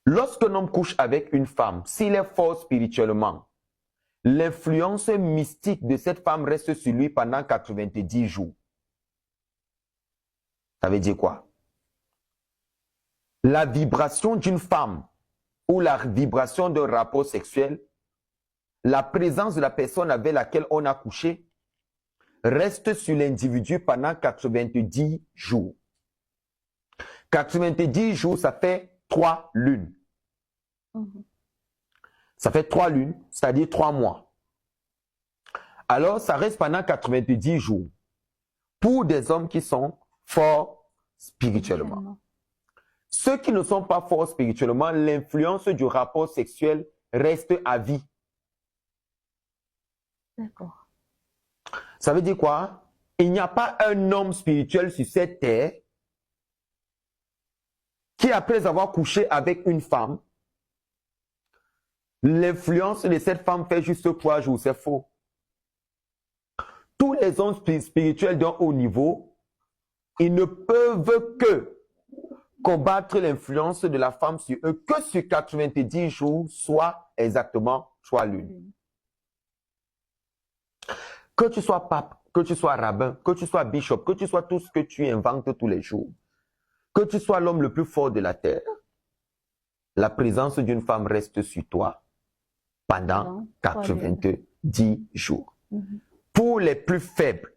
Lorsqu'un homme couche avec une femme, s'il est fort spirituellement, l'influence mystique de cette femme reste sur lui pendant 90 jours. Ça veut dire quoi? La vibration d'une femme ou la vibration d'un rapport sexuel, la présence de la personne avec laquelle on a couché, reste sur l'individu pendant 90 jours. 90 jours, ça fait 3 lunes. Ça fait 3 lunes, c'est-à-dire 3 mois. Alors, ça reste pendant 90 jours pour des hommes qui sont forts spirituellement. Ceux qui ne sont pas forts spirituellement, l'influence du rapport sexuel reste à vie. D'accord. Ça veut dire quoi? Il n'y a pas un homme spirituel sur cette terre qui, après avoir couché avec une femme, l'influence de cette femme fait juste 3 jours. C'est faux. Tous les hommes spirituels d'un haut niveau, ils ne peuvent que combattre l'influence de la femme sur eux que sur 90 jours, soit exactement 3 lunes. Que tu sois pape, que tu sois rabbin, que tu sois bishop, que tu sois tout ce que tu inventes tous les jours, que tu sois l'homme le plus fort de la terre, la présence d'une femme reste sur toi pendant 90 jours. Pour les plus faibles,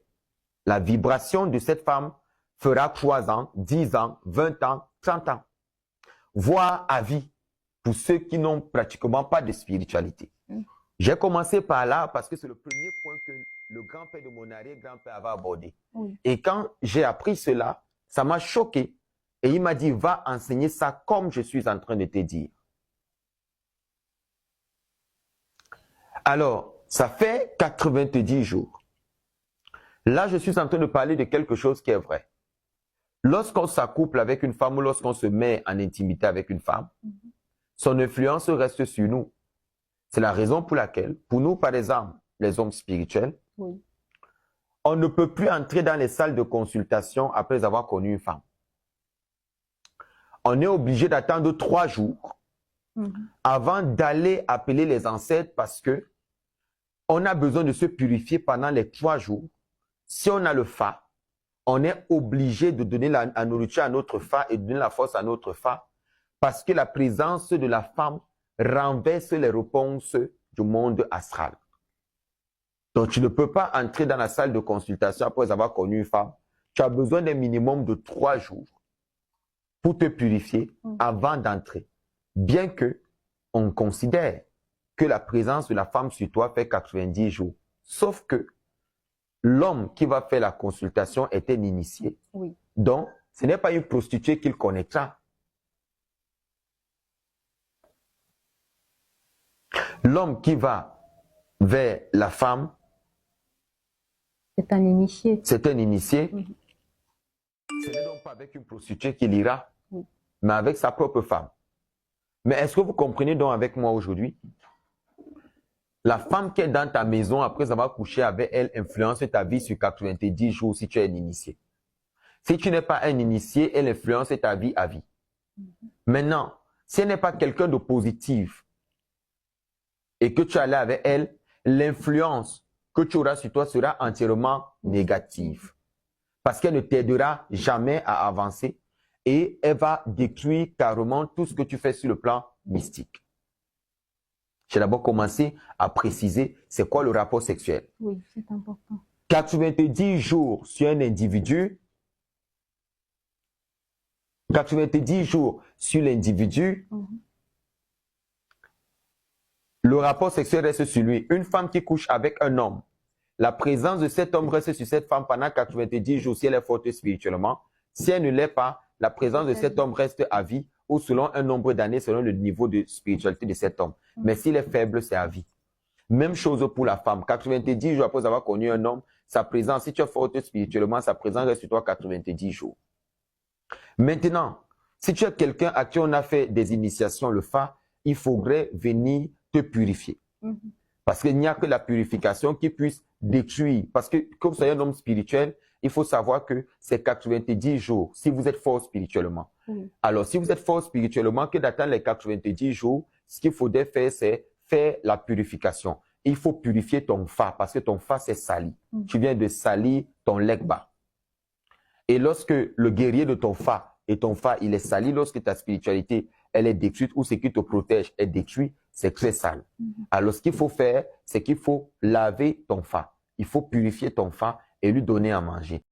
la vibration de cette femme fera 3 ans, 10 ans, 20 ans, 30 ans, voire à vie pour ceux qui n'ont pratiquement pas de spiritualité. J'ai commencé par là parce que c'est le premier point que le grand-père de mon arrière-grand-père avait abordé. Et quand j'ai appris cela, ça m'a choqué. Et il m'a dit, va enseigner ça comme je suis en train de te dire. Alors, ça fait 90 jours. Là, je suis en train de parler de quelque chose qui est vrai. Lorsqu'on s'accouple avec une femme ou lorsqu'on se met en intimité avec une femme, son influence reste sur nous. C'est la raison pour laquelle, pour nous, par exemple, les hommes spirituels, on ne peut plus entrer dans les salles de consultation après avoir connu une femme. On est obligé d'attendre 3 jours avant d'aller appeler les ancêtres parce que on a besoin de se purifier pendant les 3 jours. Si on a le fa, on est obligé de donner la nourriture à notre fa et de donner la force à notre fa parce que la présence de la femme renverse les réponses du monde astral. Donc, tu ne peux pas entrer dans la salle de consultation après avoir connu une femme. Tu as besoin d'un minimum de 3 jours pour te purifier avant d'entrer. Bien que on considère que la présence de la femme sur toi fait 90 jours. Sauf que l'homme qui va faire la consultation est un initié. Donc, ce n'est pas une prostituée qu'il connaîtra. L'homme qui va vers la femme, c'est un initié. C'est un initié. Ce n'est donc pas avec une prostituée qu'il ira, mais avec sa propre femme. Mais est-ce que vous comprenez donc avec moi aujourd'hui? La femme qui est dans ta maison après avoir couché avec elle influence ta vie sur 90 jours si tu es un initié. Si tu n'es pas un initié, elle influence ta vie à vie. Maintenant, si elle n'est pas quelqu'un de positif et que tu es allé avec elle, l'influence que tu auras sur toi sera entièrement négative. Parce qu'elle ne t'aidera jamais à avancer et elle va détruire carrément tout ce que tu fais sur le plan mystique. J'ai d'abord commencé à préciser c'est quoi le rapport sexuel. Oui, c'est important. 90 jours sur un individu, 90 jours sur l'individu, le rapport sexuel reste sur lui. Une femme qui couche avec un homme, la présence de cet homme reste sur cette femme pendant 90 jours si elle est forte spirituellement. Si elle ne l'est pas, la présence de cet homme reste à vie ou selon un nombre d'années, selon le niveau de spiritualité de cet homme. Mais s'il est faible, c'est à vie. Même chose pour la femme. 90 jours après avoir connu un homme, sa présence, si tu es forte spirituellement, sa présence reste sur toi 90 jours. Maintenant, si tu es quelqu'un à qui on a fait des initiations, le fa, il faudrait venir te purifier. Parce qu'il n'y a que la purification qui puisse détruire. Parce que comme vous soyez un homme spirituel, il faut savoir que c'est 90 jours, si vous êtes fort spirituellement. Oui. Alors, si vous êtes fort spirituellement, que d'attendre les 90 jours, ce qu'il faudrait faire, c'est faire la purification. Il faut purifier ton fa parce que ton fa, c'est sali. Tu viens de salir ton legba. Et lorsque le guerrier de ton fa, et ton fa, il est sali, lorsque ta spiritualité, elle est détruite ou ce qui te protège est détruit, c'est très sale. Alors, ce qu'il faut faire, c'est qu'il faut laver ton fa. Il faut purifier ton fa et lui donner à manger.